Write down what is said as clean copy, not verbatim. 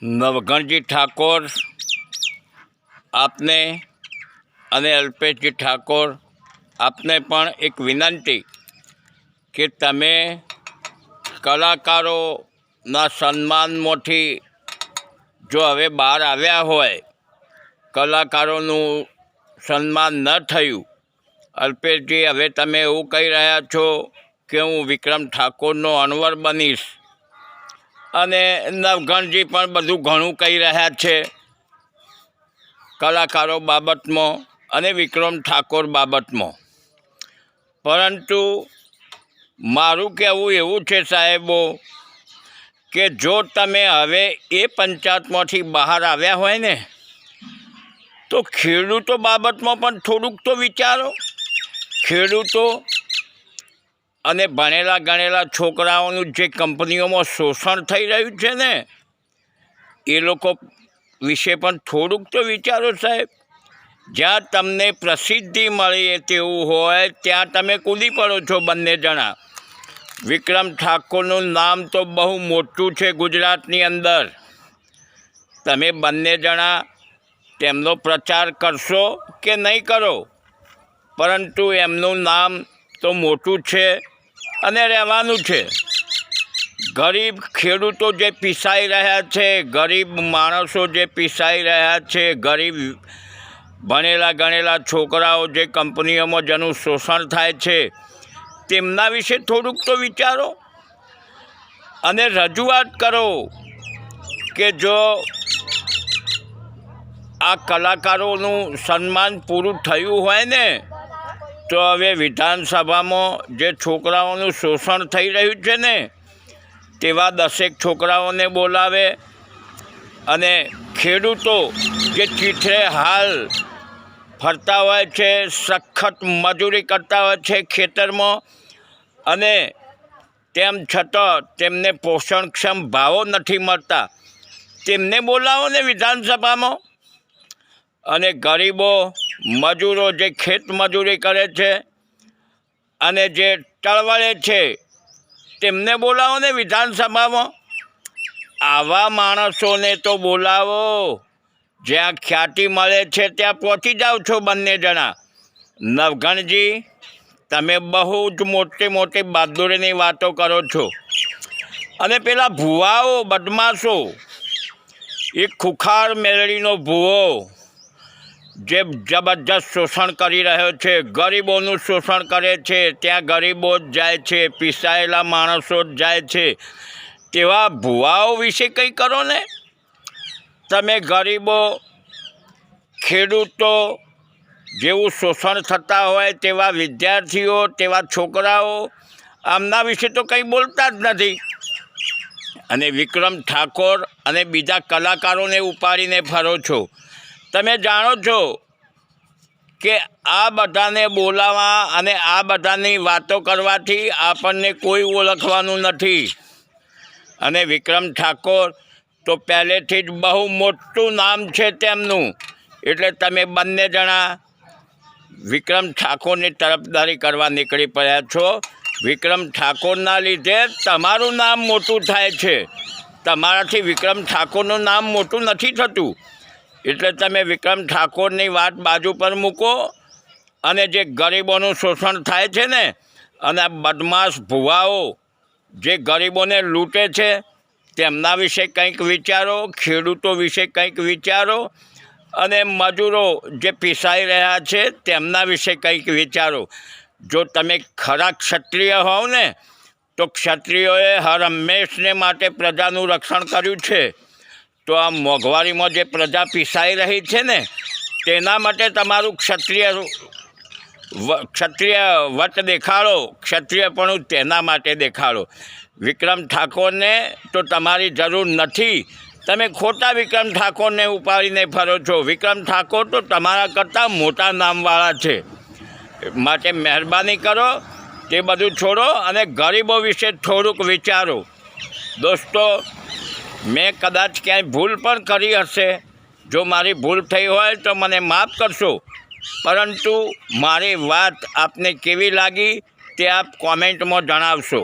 નવઘણજી ઠાકોર આપને અને અલ્પેશજી ઠાકોર આપને પણ એક વિનંતી કે તમે કલાકારોના સન્માનમાંથી જો હવે બહાર આવ્યા હોય, કલાકારોનું સન્માન ન થયું, અલ્પેશજી હવે તમે એવું કહી રહ્યા છો કે હું વિક્રમ ઠાકોરનો અણવર બનીશ, અને નવઘણજી પણ બધું ઘણું કહી રહ્યા છે કલાકારો બાબતમાં અને વિક્રમ ઠાકોર બાબતમાં. પરંતુ મારું કહેવું એવું છે સાહેબો કે જો તમે હવે એ પંચાયતમાંથી બહાર આવ્યા હોય ને તો ખેડૂતો બાબતમાં પણ થોડુંક તો વિચારો. ખેડૂતો અને ભણેલા ગણેલા છોકરાઓનું જે કંપનીઓમાં શોષણ થઈ રહ્યું છે ને એ લોકો વિશે પણ થોડુંક તો વિચારો સાહેબ. જ્યાં તમને પ્રસિદ્ધિ મળી તેવું હોય ત્યાં તમે કૂદી પડો છો બંને જણા. વિક્રમ ઠાકોરનું નામ તો બહુ મોટું છે ગુજરાતની અંદર. તમે બંને જણા તેમનો પ્રચાર કરશો કે નહીં કરો, પરંતુ એમનું નામ તો મોટું છે અને રહેવાનું છે. ગરીબ ખેડૂતો જે પીસાઈ રહ્યા છે, ગરીબ માણસો જે પીસાઈ રહ્યા છે, ગરીબ ભણેલા ગણેલા છોકરાઓ જે કંપનીઓમાં જેનું શોષણ થાય છે તેમના વિશે થોડુંક તો વિચારો અને રજૂઆત કરો કે જો આ કલાકારોનું સન્માન પૂરું થયું હોય ને તો હવે વિધાનસભામાં જે છોકરાઓનું શોષણ થઈ રહ્યું છે ને તેવા 10 છોકરાઓને બોલાવે અને ખેડૂતો જે ચીથરે હાલ ફરતા હોય છે, સખત મજૂરી કરતા હોય છે ખેતરમાં, અને તેમ છતાં તેમને પોષણક્ષમ ભાવો નથી મળતા, તેમને બોલાવો ને વિધાનસભામાં. અને ગરીબો મજૂરો જે ખેત મજૂરી કરે છે અને જે ટળવળે છે તેમને બોલાવો ને વિધાનસભામાં. આવા માણસોને તો બોલાવો. જ્યાં ખ્યાતિ મળે છે ત્યાં પહોંચી જાઓ છો બંને જણા. નવઘણજી, તમે બહુ જ મોટી મોટી બહાદુરીની વાતો કરો છો, અને પેલા ભૂવાઓ બદમાશો, એક ખુખાર મેળડીનો ભૂવો જે જબરજસ્ત શોષણ કરી રહ્યો છે, ગરીબોનું શોષણ કરે છે, ત્યાં ગરીબો જ જાય છે, પીસાયેલા માણસો જ જાય છે, તેવા ભૂવાઓ વિશે કંઈ કરો ને. તમે ગરીબો ખેડૂતો જેવું શોષણ થતા હોય તેવા વિદ્યાર્થીઓ, તેવા છોકરાઓ, આમના વિશે તો કંઈ બોલતા જ નથી. અને વિક્રમ ઠાકોર અને બીજા કલાકારોને ઉપાડીને ફરો છો. તમે જાણો છો કે આ બધાને બોલાવવા અને આ બધાની વાતો કરવાથી આપણને કોઈ ઓળખવાનું નથી. અને વિક્રમ ઠાકોર તો પહેલેથી જ બહુ મોટું નામ છે તેમનું, એટલે તમે બંને જણા વિક્રમ ઠાકોરની તરફદારી કરવા નીકળી પડ્યા છો. વિક્રમ ઠાકોરના લીધે તમારું નામ મોટું થાય છે, તમારાથી વિક્રમ ઠાકોરનું નામ મોટું નથી થતું. એટલે તમે વિક્રમ ઠાકોરની વાત બાજુ પર મૂકો અને જે ગરીબોનું શોષણ થાય છે ને, અને આ બદમાશ ભૂવાઓ જે ગરીબોને લૂંટે છે તેમના વિશે કંઈક વિચારો, ખેડૂતો વિશે કંઈક વિચારો, અને મજૂરો જે પીસાઈ રહ્યા છે તેમના વિશે કંઈક વિચારો. જો તમે ખરા ક્ષત્રિય હોવ ને તો ક્ષત્રિયોએ હર હંમેશને માટે પ્રજાનું રક્ષણ કર્યું છે. તો આ મોંઘવારીમાં જે પ્રજા પીસાઈ રહી છે ને તેના માટે તમારું ક્ષત્રિય વટ દેખાડો, ક્ષત્રિયપણું તેના માટે દેખાડો. વિક્રમ ઠાકોરને તો તમારી જરૂર નથી. તમે ખોટા વિક્રમ ઠાકોરને ઉપાડીને ફરો છો. વિક્રમ ઠાકોર તો તમારા કરતાં મોટા નામવાળા છે. માટે મહેરબાની કરો, તે બધું છોડો અને ગરીબો વિશે થોડુંક વિચારો. દોસ્તો, મેં કદાચ ક્યાંય ભૂલ પણ કરી હશે. જો મારી ભૂલ થઈ હોય તો મને માફ કરશો, પરંતુ મારી વાત આપને કેવી લાગી તે આપ કોમેન્ટમાં જણાવશો.